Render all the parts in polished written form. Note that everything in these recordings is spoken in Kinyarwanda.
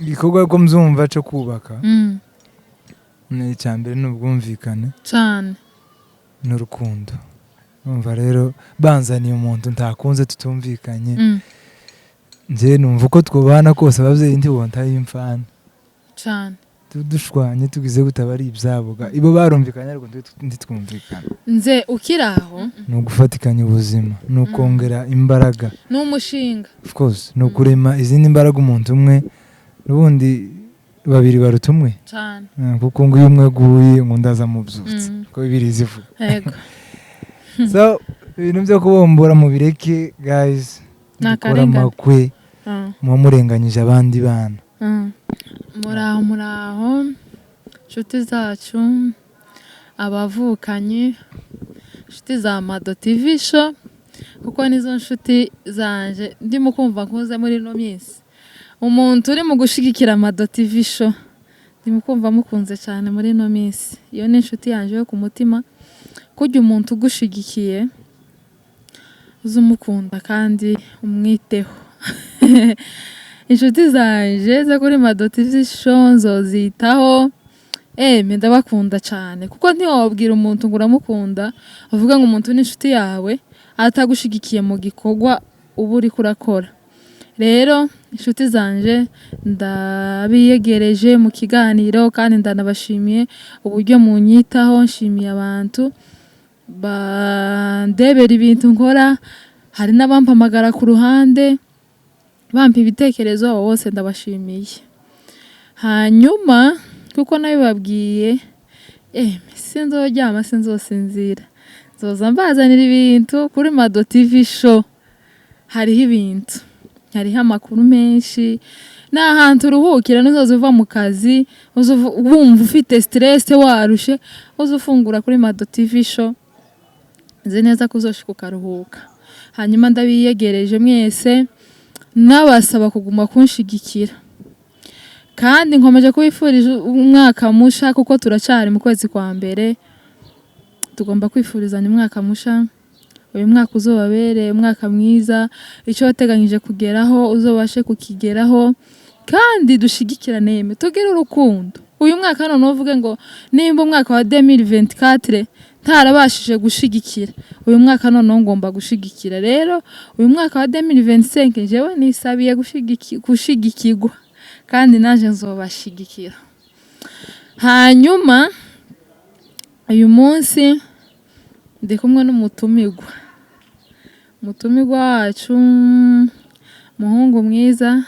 igikorwa ko mzumva cyo kubaka ni icyambere n'ubwumvikane cyane n'urukundo. Umva rero banzaniye umuntu ntakunze tutumvikanye nje numva uko twubana kose abavyeyi ntibonta y'imfana cyane dushwanye tugize gutabari ibyaboga ibo barumvikanye ariko ntitwumvikana. Nze ukiraho no gufatikanya ubuzima no kongera imbaraga n'umushinga of course no kurema izindi imbaraga umuntu umwe n'ubundi babiri barutumwe cyane kuko ngo umwe guye ngo ndaza mu byutse ko bibirizi vuga. Yego. So ibintu byo kubombora mu bireke guys nakora makwe mu murenganyije abandi bana. Muraho nshuti zacu abavukanye nshuti za Mado TV show kuko nizo nshuti zanje ndimo kumva nkuze muri no minsi umuntu uri mu gushigikira Mado TV show ndimo kumva mukunze cyane muri no minsi iyo ni nshuti yanje yo ku mutima kujya umuntu ugushigikiye uzumukunda kandi umwiteho. Inshuti zanje zo kuri Mado TV show nzozitaho ndabakunda cyane kuko ntiwabwira umuntu ngo uramukunda uvuga ngo umuntu ni inshuti yawe atagushigikiye mu gikorwa uba uri kurakora. Rero inshuti zanje ndabiyegereje mu kiganiro kandi ndanabashimiye uburyo munyitaho. Nshimiye abantu bandebera ibintu nkora, hari n'abampamagara ku ruhande bampa ibitekerezo abo bose ndabashimiye. Hanyuma kuko nabibabwiye sinzoryama sinzosinzira nzoza mbazanira ibintu kuri Mado TV show. Hariho ibintu, hariho amakuru menshi n'ahantu uruhukira n'uzoza uva mu kazi wumva ufite stress warushe uzufungura kuri Mado TV show nzi neza ko uzoshika ukaruhuka. Hanyuma ndabiyegereje mwese nabasaba kuguma kunshigikira kandi nkomeje kubifuriza umwaka musha kuko turacari mu kwezi kwa mbere tugomba kwifurizanya umwaka musha. Uyu mwaka uzobabere umwaka mwiza, icyo wateganyije kugeraho uzobashe kukigeraho kandi dushigikirane yeme tugire urukundo. Uyu mwaka none uvuge ngo nimba umwaka wa 2024 ntarabashije gushigikira uyu mwaka none ngomba gushigikira. Rero uyu mwaka wa 2025 jewe nisabiye gushigikirwa kandi naje nzobashigikira. Hanyuma uyu munsi ndi kumwe n'umutumirwa wacu muhungu mwiza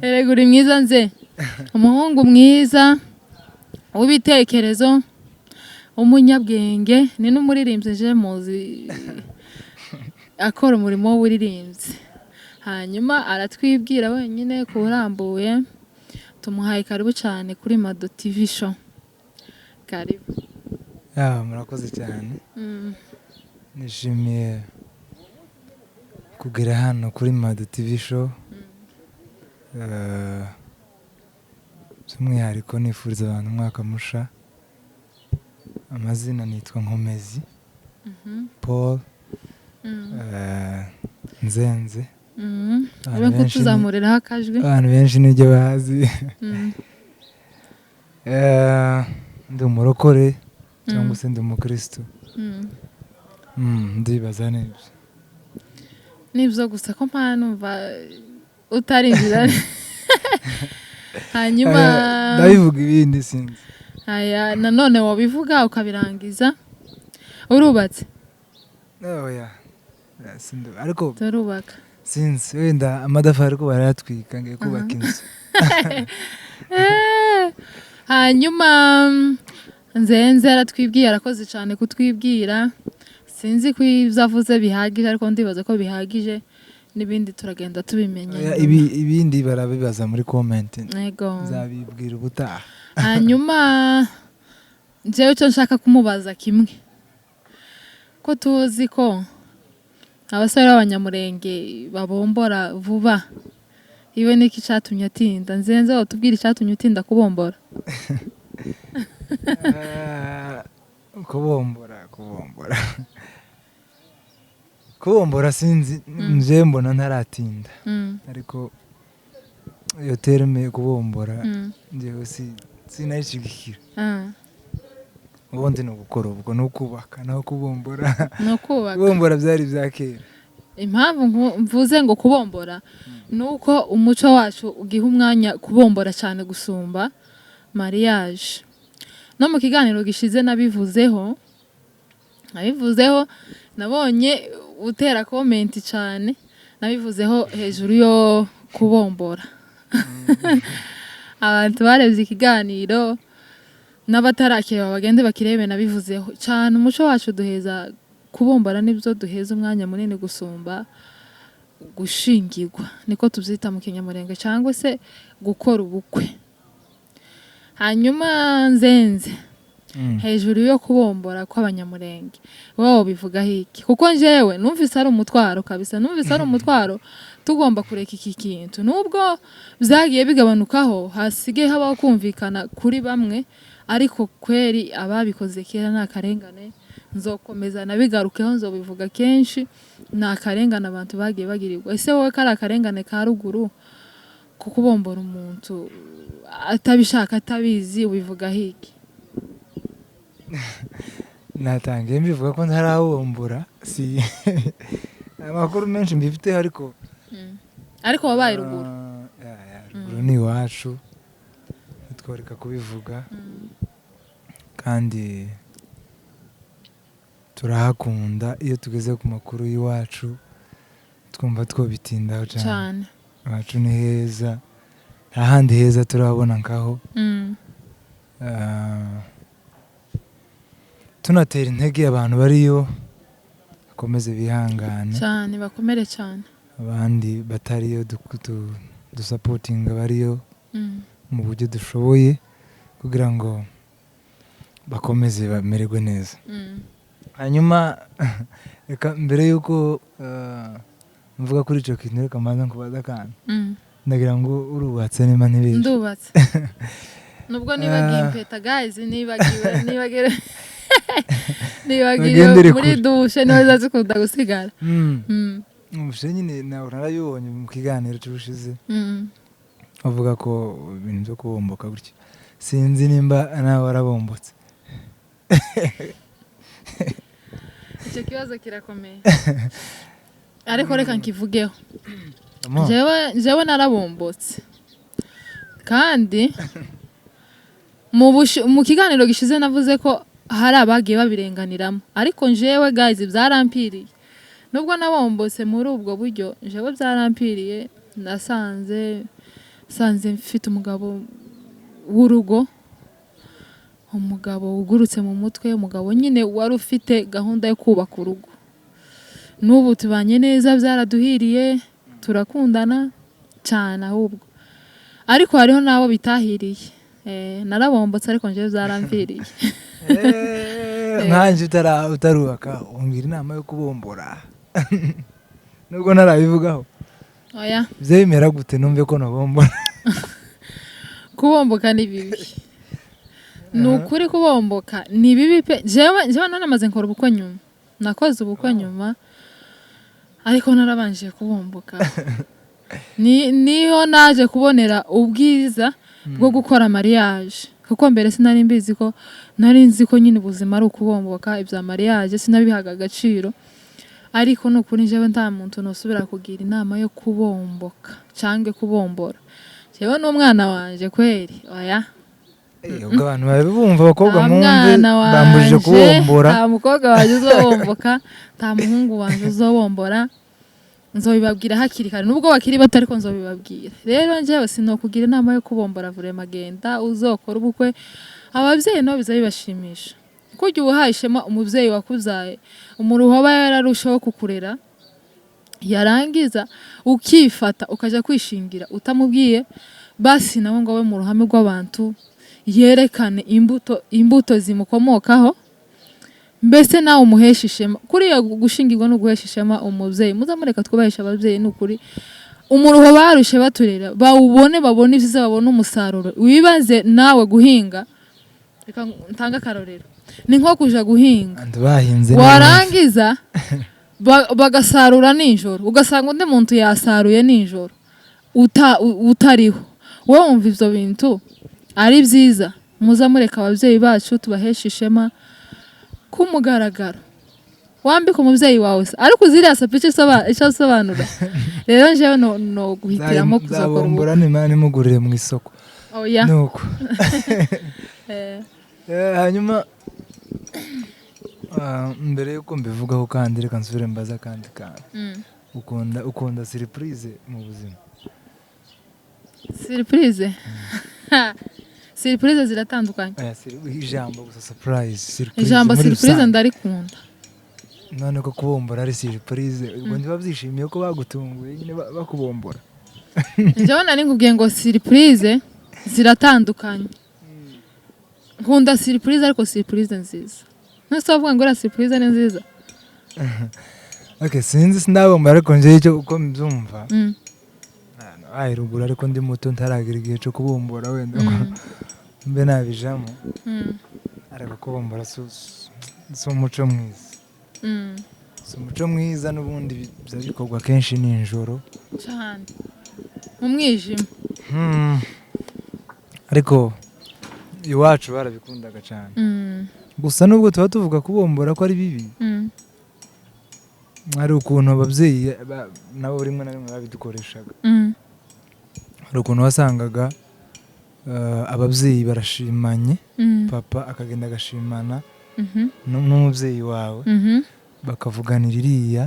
ereguri mwiza nze umuhungu mwiza w'ibitekerezo umunyabwenge ni n'umuririmbyi je muzi akora umurimo w'uririmbyi. Hanyuma aratwibwira wenyine kurambuye tumuhaye karibu cyane kuri Mado TV show. Karibu. Murakoze cyane. Nishimiye kugera hano kuri Mado TV show. By'umwihariko nifuriza abantu umwaka musha. Amazina nitwa Nkomezi Paul Nzenze. Ureko tuzamuriraho akajwi abantu benshi nijye bazi. Ndi umurokore cyangwa se ndi umukristo. Ndibaza nibyo gusa ko numva utarinjira. Hanyuma ndabivuga ibindi sinzi. Nanone wabivuga ukabirangiza. Urubatse? Oya. Ariko turubaka. Sinzi wenda amadafari ko baratwika ngiye kubaka inzu. Hanyuma Nzenze aratwibwiye arakoze cyane kutwibwira. Sinzi ko izavuze bihagije ariko ndibaza ko bihagije n'ibindi turagenda tubimenya. Ibindi barabibaza muri comment. Yego. Nzabibwira ubutaha. Hanyuma jewe cyo nshaka kumubaza kimwe. Ko tuzi ko abasore b'abanyamurenge babombora vuba. Iwe niki cyatumye atinda? Nzenze utubwira icyatumye utinda kubombora. kubombora sinzi nje mbona ntaratinda ariko iyo terme kubombora njewe sinayishigikira ubundi ni ugukora ubwo ni ukubaka naho kubombora kubombora byari bya kera. Impamvu mvuze ngo kubombora ni uko umuco wacu ugiha umwanya kubombora cyane gusumba mariage. No mu kiganiro gishize nabivuzeho nabonye utera comment cyane nabivuzeho hejuru yo kubombora. Abantu barebye ikiganiro n'abatarakireba bagende bakirebe nabivuzeho cyane umuco wacu duheza kubombora nibyo duheza umwanya munini gusumba gushingirwa niko tubyita mu Kinyamurenge cyangwa se gukora ubukwe. Hanyuma nzenze hejuru yo kubombora kw'Abanyamurenge wowe bivuga hiki kuko njewe numvise ari umutwaro kabisa numvise ari umutwaro tugomba kureka iki kintu nubwo byagiye bigabanukaho hasigaye habaho kumvikana kuri bamwe ariko kweri ababikoze kera nta karengane nzokomeza nabigarukeho nzobivuga kenshi nta karengane abantu bagiye bagirirwa. Ese wowe kari akarengane ka ruguru kukubombora umuntu atabishaka atabizi ubivuga hiki? Natangiye mbivuga ko ntarabombora si amakuru menshi mbifite ariko wabaye ruguru ruguru ni iwacu tworeka kubivuga kandi turahakunda iyo tugeze ku makuru y'iwacu twumva twobitindaho cyane. Iwacu ni heza nta handi heza turabona nkaho tunatera intege abantu bariyo bakomeze bihangane cyane bakomere cyane abandi batariyo dusapotinga bariyo mu buryo dushoboye kugira ngo bakomeze bamererwe neza. Hanyuma reka mbere yuko mvuga kuri icyo kintu reka mbanza nkubaza akantu ndagira ngo urubatse niba ntibeshye. Ndubatse nubwo nibagiye impeta guys nibagiwe muri dushe niho zazikunda gusigara. Ubushe nyine nawe narayibonye mu kiganiro cy'ubushize bavuga ko ibintu byo kubomboka gutya sinzi nimba nawe warabombotse. Icyo kibazo kirakomeye ariko reka nkivugeho jewe narabombotse kandi mu kiganiro gishize navuze ko hari abagiye babirenganiramo ariko jewe guys byarampiriye nubwo nabombotse muri ubwo buryo jewe byarampiriye nasanze mfite umugabo w'urugo umugabo ugurutse mu mutwe umugabo nyine wari ufite gahunda yo kubaka urugo n'ubu tubanye neza byaraduhiriye turakundana cyane ahubwo ariko hariho nabo bitahiriye narabombotse ariko nje byarampiriye. Nkanje utarubaka ungira inama yo kubombora nubwo narabivugaho oya byemera gute numve ko nabombora kubomboka ni bibi nukuri kubomboka ni bibi pe jewe nanamaze nkora ubukwe nyuma nakoze ubukwe nyuma ariko narabanje kubomboka niho naje kubonera ubwiza bwo gukora mariage kuko mbere sinari mbizi ko nari nzi ko nyine ubuzima ari ukubomboka ibya mariage sinabihaga agaciro ariko nukuri jewe nta muntu nosubira kugira inama yo kubomboka cyangwa kubombora jewe n'umwana wanje kweri oya ubwo abantu babumva abakobwa mwumve bambujije kubombora nta mukobwa wanje uzobomboka nta muhungu wanje uzobombora nzobibabwira hakiri kare nubwo bakiri bato ariko nzobibabwira rero njyewe sinokugira inama yo kubombora vraiment genda uzokora ubukwe ababyeyi nabo bizabibashimisha kujya uhaye ishema umubyeyi wakuzaye umuruho aba yararushaho kukurera yarangiza ukifata ukaja kwishingira utamubwiye basi nawe ngo we mu ruhame rw'abantu yerekane imbuto zimukomokaho mbese nawe umuhesha ishema kuriya gushingirwa no guhesha ishema umubyeyi muzamureka twubahesha ababyeyi n'ukuri umuruho barushe baturera babone ibyiza babone umusaruro wibaze nawe guhinga ntanga akarorero ni nko kuja guhinga warangiza bagasarura nijoro ugasanga undi muntu yasaruye nijoro utariho wowe wumva ivyo bintu ari byiza muza mureka abavyeyi bacu tubahesha ishema kumugaragaro wambika umuvyeyi wawe ariko ziriya sapice icyo sobanura rero njewe no guhitiramo kuzakora ubu n'imana imugurire mu isoko oya nuko hanyuma mbere yuko mbivugaho kandi reka nsubire mbaza kandi ukunda surprise mu buzima surprise surprise ziratandukanye ijambo gusa surprise ijambo surprise ndarikunda none ko kubombora ari surprise ubwo ndiba byishimiye ko bagutunguye nyine bakubombora njyewe nari nkubwiye ngo surprise ziratandukanye nkunda surprise ariko surprise nziza nese wavuga ngo surprise ni nziza okay sinzi sindabombora ariko nje icyo uko mbyumva ruguru ariko ndi muto ntaragira igihe cyo kubombora wenda mbe nabijamo ariko kubombora si umuco mwiza si umuco mwiza n'ubundi bikorwa kenshi nijoro cyane mu mwijima ariko iwacu barabikundaga cyane gusa nubwo tuba tuvuga kubombora ko ari bibi hari ukuntu ababyeyi nabo rimwe na rimwe babidukoreshaga hari ukuntu wasangaga ababyeyi barashimanye papa akagenda agashimana n'umubyeyi wawe bakavuganira iriya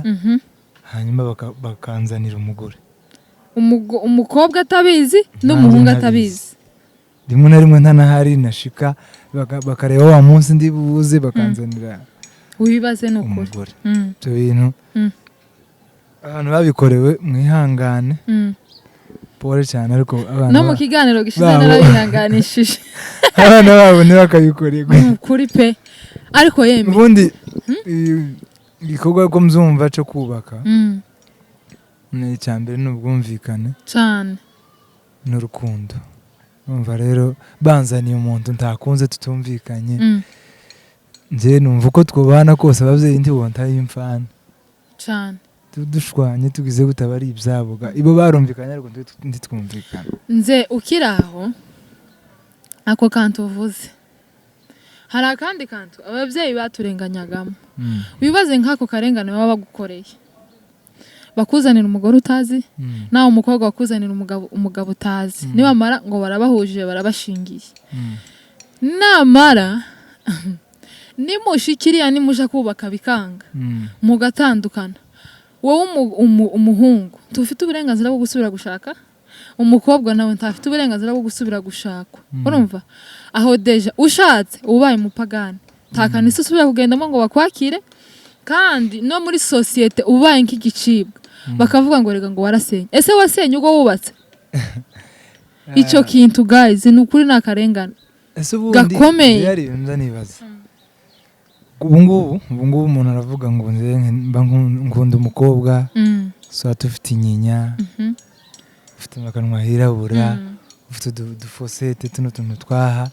hanyuma bakanzanira umugore umukobwa atabizi n'umuhungu atabizi rimwe na rimwe ntanahari nashika bakareba wa munsi ndi buze bakanzanira wibaze n'ukuri umugore ibyo bintu abantu babikorewe mwihangane pole cyane ariko abana no mu kiganiro gishize narabihanganishije abana babo ntibakabikorerwe kuri pe ariko yemwe ubundi igikorwa ko mzumva cyo kubaka ni icyambere n'ubwumvikane cyane n'urukundo numva rero banzaniye umuntu ntakunze tutumvikanye nje numva uko twubana kose abavyeyi ntibonta y'imfana cyane dushwanye tugize gutabari ibyaboga ibo barumvikanye ariko ntitwumvikana nze ukiraho ako kantu uvuze hari akandi kantu abavyeyi baturenganyagamo wibaze nk'ako karengane baba bagukoreye bakuzanira umugore utazi nawe umukobwa bakuzanira umugabo utazi nibamara ngo barabahujije barabashingiye namara nimushikiriya nimuja kubaka bikanga mugatandukana wowe umuhungu tufite uburenganzira bwo gusubira gushaka umukobwa nawe ntafite uburenganzira bwo gusubira gushakwa urumva aho deja ushatse ubaye umupagani ntakanisa usubira kugendamo ngo bakwakire kandi no muri societe ubaye nk'igicibwa bakavuga ngo rega ngo warasenye ese wasenye ubwo wubatse icyo kintu guys ni ukuri nakarengana gakomeye yari nibaza ubu ngubu umuntu aravuga ngo nkunda umukobwa so atufite inyinya ufite akanwa hirabura ufite udufosete tuno tuntu twaha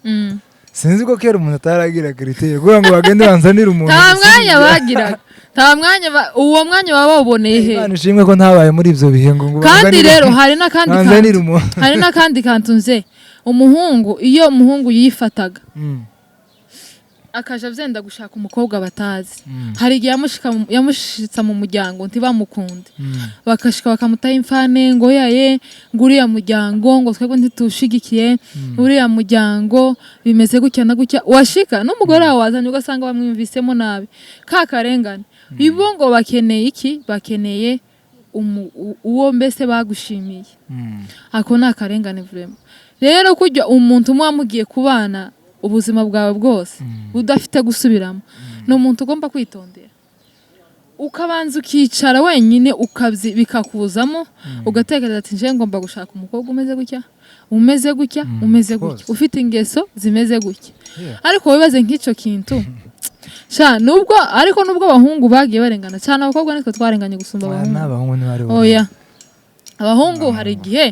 sinzi ko kera umuntu ataragira kriteri kugira ngo bagende banzanire umuntu nta mwanya bagiraga nta mwanya uwo mwanya baba baboneye he Imana ishimwe ko ntabaye muri ibyo bihe ngo kandi rero hari n'akandi kantu nze umuhungu iyo umuhungu yifataga akaja vyenda gushaka umukobwa batazi hari igihe yamushitsa mu muryango ntibamukunde bakashika bakamutaha imfane ngo yaye nguriya muryango ngo twebwe ntitushigikiye uriya muryango bimeze gutya na gutya washika n'umugore wawe wazanye ugasanga bamwumvisemo nabi ka karengane ibo ngo bakeneye iki bakeneye uwo mbese bagushimiye ako ni akarengane vraiment rero kujya umuntu umwe wamugiye kubana ubuzima bwawe bwose udafite gusubiramo ni umuntu ugomba kwitondera ukabanza ukicara wenyine bikakuzamo ugatekereza ati nje ngomba gushaka umukobwa umeze gutya ufite ingeso zimeze gutya ariko wibaze nk'icyo kintu nubwo abahungu bagiye barengana cyane abakobwa nitwe twarenganye gusumba abahungu oya abahungu hari igihe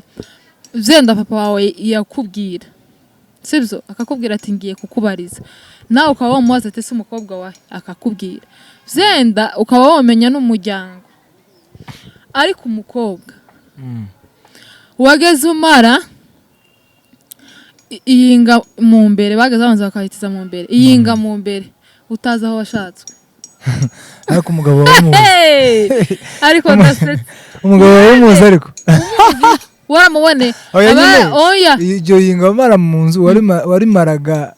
zenda papa wawe yakubwira sibyo akakubwira ati ngiye kukubariza nawe ukaba wamubaza ati se umukobwa wawe akakubwira zenda ukaba wamenya n'umuryango ariko umukobwa wageze umara iyinga mu mbere bageze abanza bakahitiza mu mbere iyinga mu mbere utazi aho washatswe ariko umugabo wamuzi ariko ndasetse umugabo wamuzi ariko waramubone oya iryo yinga wamara mu nzu warimaraga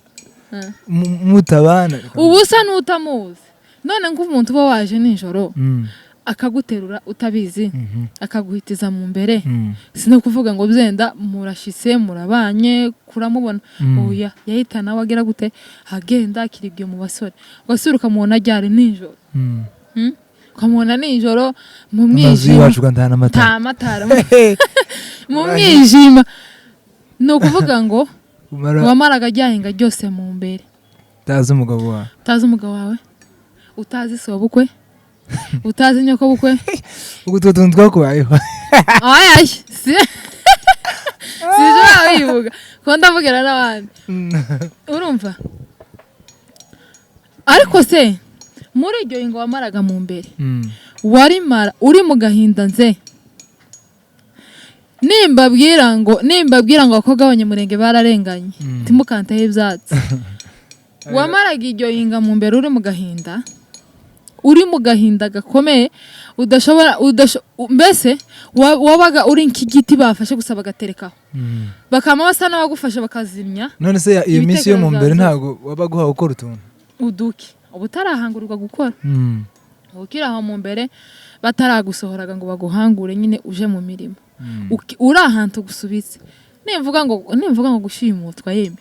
mutabana ubu usa n'utamuzi none nk'umuntu uba waje nijoro akaguterura utabizi akaguhitiza mu mbere sino kuvuga ngo byenda murashise murabanye kuramubona oya yahita nawe agira gute agenda akiribye mu basore ugasura ukamubona ryari nijoro ukamubona nijoro mu mwijima nta matara mu mwijima ni ukuvuga ngo wamaraga ryahinga ryose mu mbere utazi umugabo wawe utazi sobukwe utazi nyoko bukwe ubwo tuntu twakubayeho ayaye sije wivuga ko ndavugira n'abandi urumva ariko se muri iryo ingo wamaraga mu mbere warimara uri mu gahinda nze nimbabwira ngo abakobwa b'abanyamurenge bararenganye timukanteho ibyatsi wamaraga iryo yinga mu mbere uri mu gahinda gakomeye udashobora mbese wabaga uri nk'igiti bafashe gusa bagaterekaho bakama basa n'abagufasha bakazimya none se iyo minsi yo mu mbere ntabwo wabaga uhawe ukora utuntu uduki ubu utarahangurirwa gukora ukiri aho mu mbere bataragusohoraga ngo baguhangure nyine uje mu mirimo uri ahantu gusubitse nimvuga ngo gushimutwa yeme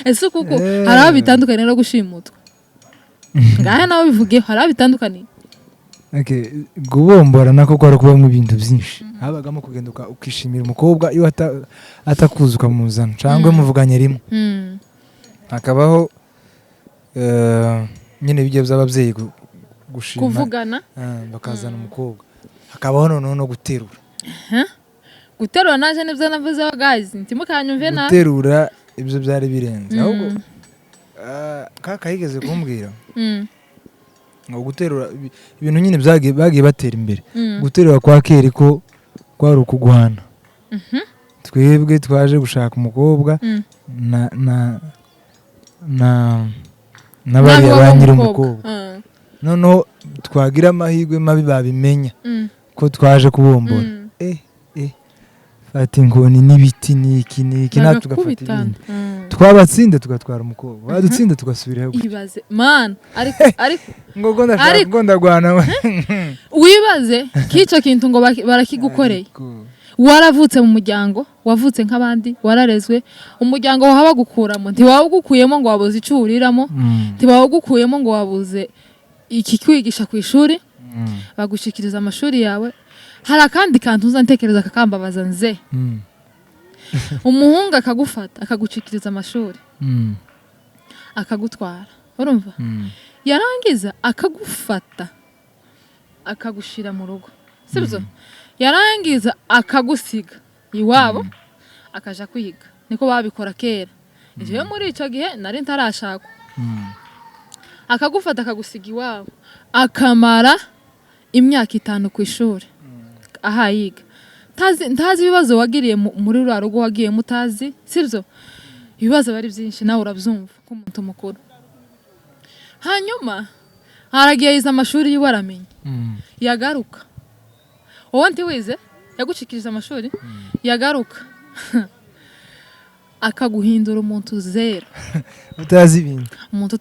ese kuko hari aho bitandukanye no gushimutwa ngahe nawe bivuge hari aho bitandukanye gubombora nako kwari kubamo ibintu byinshi habagamo kugenda ukishimira umukobwa iyo atakuzi ukamuzana cyangwa muvuganye rimwe hakabaho nyine ibyo by'ababyeyi gushima kuvugana bakazana umukobwa hakabaho noneho no guterura naje nibyo navuzeho guys ntimukanyumve nabi guterura ibyo byari birenze ahubwo kaka yigeze kumbwira ngo guterura ibintu nyine bagiye batera imbere guterura kwa kera ko kwari ukuguhana twebwe twaje gushaka umukobwa n'abariya ba nyiri umukobwa noneho twagira amahirwe mabi babimenya ko twaje kubombora fata ingoni n'ibiti n'iki natwe tugafata ibindi twabatsinda tugatwara umukobwa badutsinda tugasubiraho ibaze man ariko ngo ndagwana wibaze k'icyo kintu ngo barakigukoreye waravutse mu muryango wavutse nk'abandi wararezwe umuryango wabagukuramo ntiwawugukuyemo ngo wabuze icyo uhuriramo ntiwawugukuyemo ngo wabuze iki kwigisha ku ishuri bagushikiriza amashuri yawe hari akandi kantu uzantekereza kakambabaza nze umuhungu akagufata akagucikiriza amashuri akagutwara urumva yarangiza akagufata akagushira mu rugo sibyo yarangiza akagusiga iwabo akaja kwiga niko babikora kera jewe muri icyo gihe nari ntarashakwa akagufata akagusiga iwabo akamara imyaka 5 ku ishuri aha yiga ntazi ibibazo wagiriye muri rwa rugo wagiye mutazi sibyo ibibazo bari byinshi nawe urabyumva nk'umuntu mukuru hanyuma haragiye yize amashuri yiwe aramenye yagaruka wowe ntiwize yagucikiriza amashuri yagaruka akaguhindura umuntu zero utazi ibintu umuntu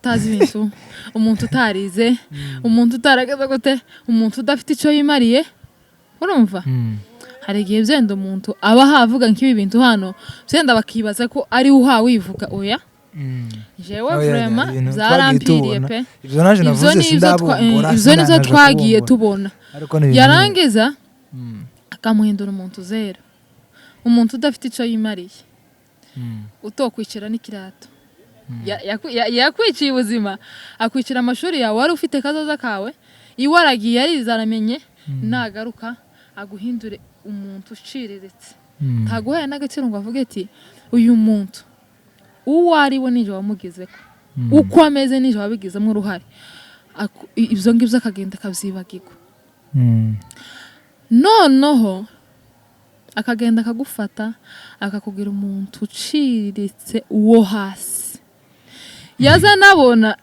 utarize umuntu utarageza gute umuntu udafite icyo yimariye urumva hari igihe byenda umuntu aba havuga nk'ibi bintu hano byenda bakibaza ko ari wivuga oya jewe vraiment zarampiriye pe ibyo nizo twagiye tubona yarangiza akamuhindura umuntu zero umuntu udafite icyo yimariye utokwicira n'ikirato yakwiciye ubuzima akwicira amashuri yawe wari ufite kazoza kawe iwe aragiye yarize aramenye nagaruka aguhindure umuntu uciriritse ntaguhaye n'agaciro ngo avuge ati uyu muntu uwo ari we nije wamugezeko uko ameze nije wabigizemo uruhare ibyo ngibyo akagenda akabyibagirwa noneho akagenda akagufata akakubwira umuntu uciriritse uwo hasi yaza nabona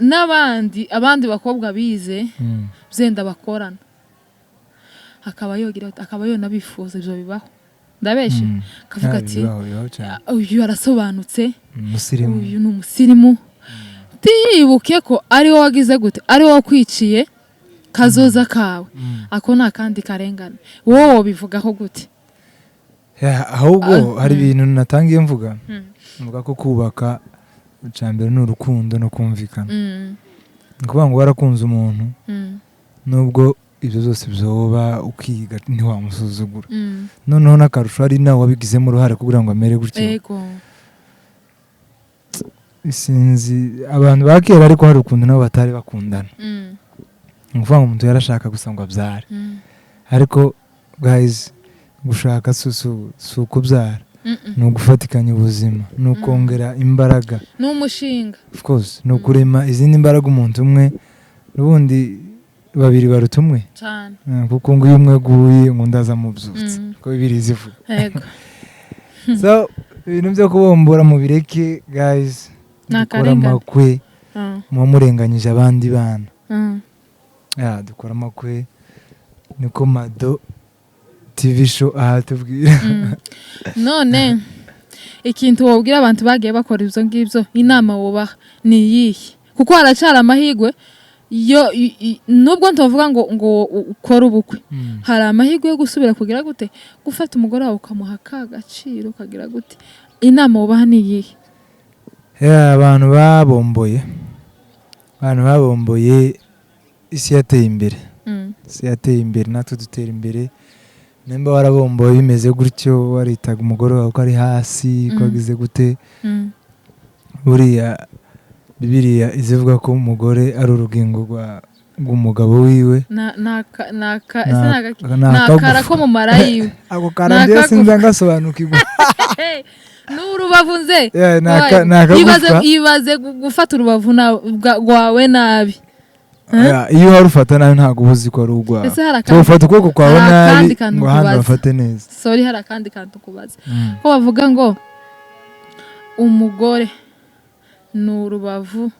abandi bakobwa bize byenda bakorana akaba yonabifuza ibyo bibaho ndabeshe kavuga ati uyu arasobanutse uyu ni umusirimu tiyibuke ko ari wowe wagize gute ari wowe wakwiciye kazoza kawe ako nta kandi karengane wowe bivugaho gute ahubwo hari ibintu natangiye mvuga ko kubaka icambere ni urukundo no kumvikana ni ukuvuga ngo warakunze umuntu nubwo ibyo byose byoba ukiga ntiwamusuzugura noneho n'akarusho hari nawe wabigizemo uruhare kugira ngo amere gutyo sinzi abantu ba kera ariko hari ukuntu nabo batari bakundana ni ukuvuga ngo umuntu yarashaka gusa ngo abyare ariko guys gushaka si ukubyara ni ugufatikanya ubuzima ni ukongera imbaraga ni umushinga of course ni ukurema izindi mbaraga umuntu umwe n'ubundi babiri baruta umwe kuko ngo iyo umwe aguye ngo undi aza amubyutse kuko bibiri zivuga so ibintu byo kubombora mu bireke guys dukora amakwe muba murenganyije abandi bana dukora amakwe niko Mado TV show aha tubwira none ikintu wabwira abantu bagiye bakora ibyo ngibyo inama wubaha ni iyihe kuko haracara amahirwe nubwo ntuvuga ngo ukore ubukwe hari amahirwe yo gusubira kugira gute gufata umugore wawe ukamuha ka gaciro ukagira gute inama wubaha ni iyihe abantu babomboye isi yateye imbere natwe dutera imbere nimba warabomboye bimeze gutyo waritaga umugore wawe ko ari hasi ko agize gute buriya Bibiliya izivuga ko umugore ari urugingo rw'umugabo wiwe nakara ko mu mara yiwe ako karandiye sinza ngasobanukirwa n'urubavu nze ibaze gufata urubavu rwawe nabi iyo warufata nabi ntabwo uba uzi ko ari urwawe ufata ukuboko kwawe nabi ngo ahandi bafate neza hari akandi kantu kubaza ko bavuga ngo umugore ni urubavu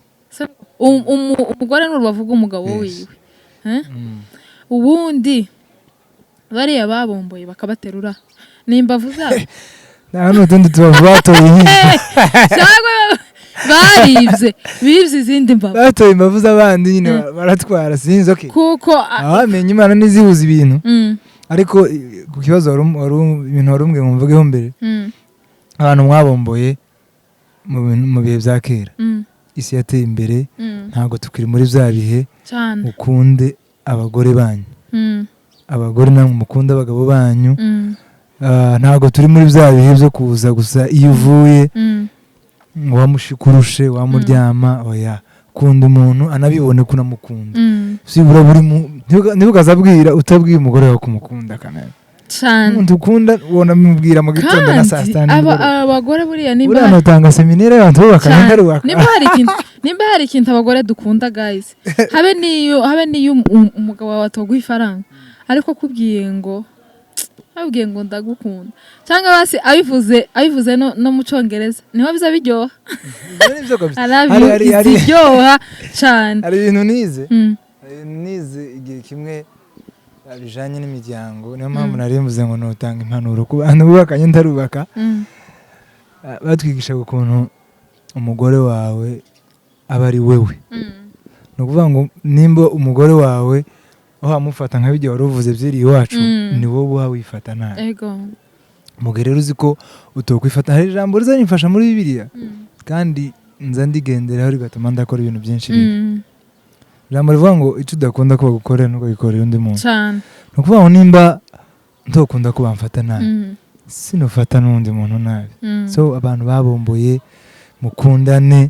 umugore ni urubavu rw'umugabo wiwe ubundi bariya babomboye bakabaterura ni imbavu zabo nta n'utundi tubavu batoye cyangwa bibye izindi mbavu batoye imbavu z'abandi nyine baratwara sinzi kuko abamenye Imana n'izihuza ibintu ariko ku kibazo ibintu wari umwe mvugeho mbere abantu mwabomboye mu bihe bya kera isi yateye imbere ntabwo tukiri muri bya bihe ukunde abagore banyu abagore namwe mukunda abagabo banyu ntabwo turi muri bya bihe byo kuza gusa iyo uvuye wamushikurushe wamuryama oya kunda umuntu anabibone ko unamukunda sibura ntibukazabwira utabwiye umugore wawe kumukunda kanari cyane dukunda ubona mubwira mu gitondo na saa sita abagore buriya nimba utanga seminere abantu bubakanye ndarubaka nimba hari ikintu abagore dukunda guys habe niyo umugabo wawe atoguha ifaranga ariko akubwiye ngo ndagukunda cyangwa basi abivuze no mu Cyongereza niho biza biryoha biryoha cyane hari ibintu nize igihe kimwe bijanye n'imiryango niyo mpamvu nari mvuze ngo notanga impanuro ku bantu bubakanye ndarubaka batwigisha ukuntu umugore wawe aba ari wewe ni ukuvuga ngo nimba umugore wawe aho amufata nka bijya wari uvuze byiri iwacu ni wowe uba wifata nabi muge rero uzi ko utokwifata hari ijambo rizanyifasha muri Bibiliya kandi nza ndigendera rigatuma ndakora ibintu byinshi ijambo rivuga ngo icyo udakunda ko bagukorera nuko gikorera undi muntu cyane ni ukuvuga ngo nimba ntokunda ko bamfata nabi sinufata n'undi muntu nabi so abantu babomboye mukundane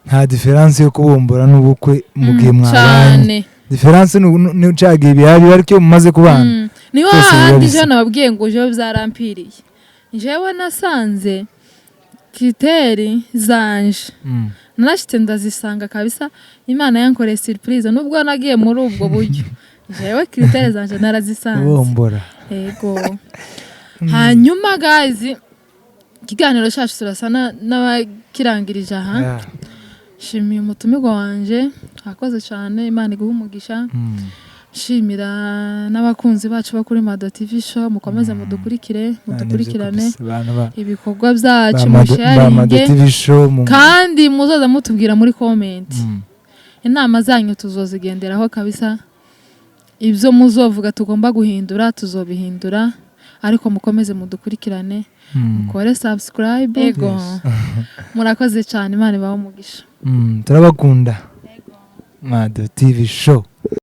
nta diferanse yo kubombora n'ubukwe mu gihe mwabanye diferanse ni ucagiye ibihabi ariko iyo mumaze kubana niho hahandi ijana babwiye ngo uje byarampiriye njyewe nasanze kiriteri zanje narashitse ndazisanga kabisa Imana yankoreye surprise nubwo nagiye muri ubwo buryo njyewe kiriteri zanje narazisanze bombora yego hanyuma guys ikiganiro cyacu turasa n'abakirangirije aha shimiye umutumirwa wanje akoze cyane Imana iguhe umugisha shimira n'abakunzi bacu bakuri Mado TV show mukomeze mudukurikirane ibikorwa byacu musharinge kandi muzoza mutubwira muri comment inama zanyu tuzozigenderaho kabisa ibyo muzovuga tugomba guhindura tuzobihindura ariko mukomeze mudukurikirane mukore subscribe yego murakoze cyane Imana ibahe umugisha turabakunda Mado TV show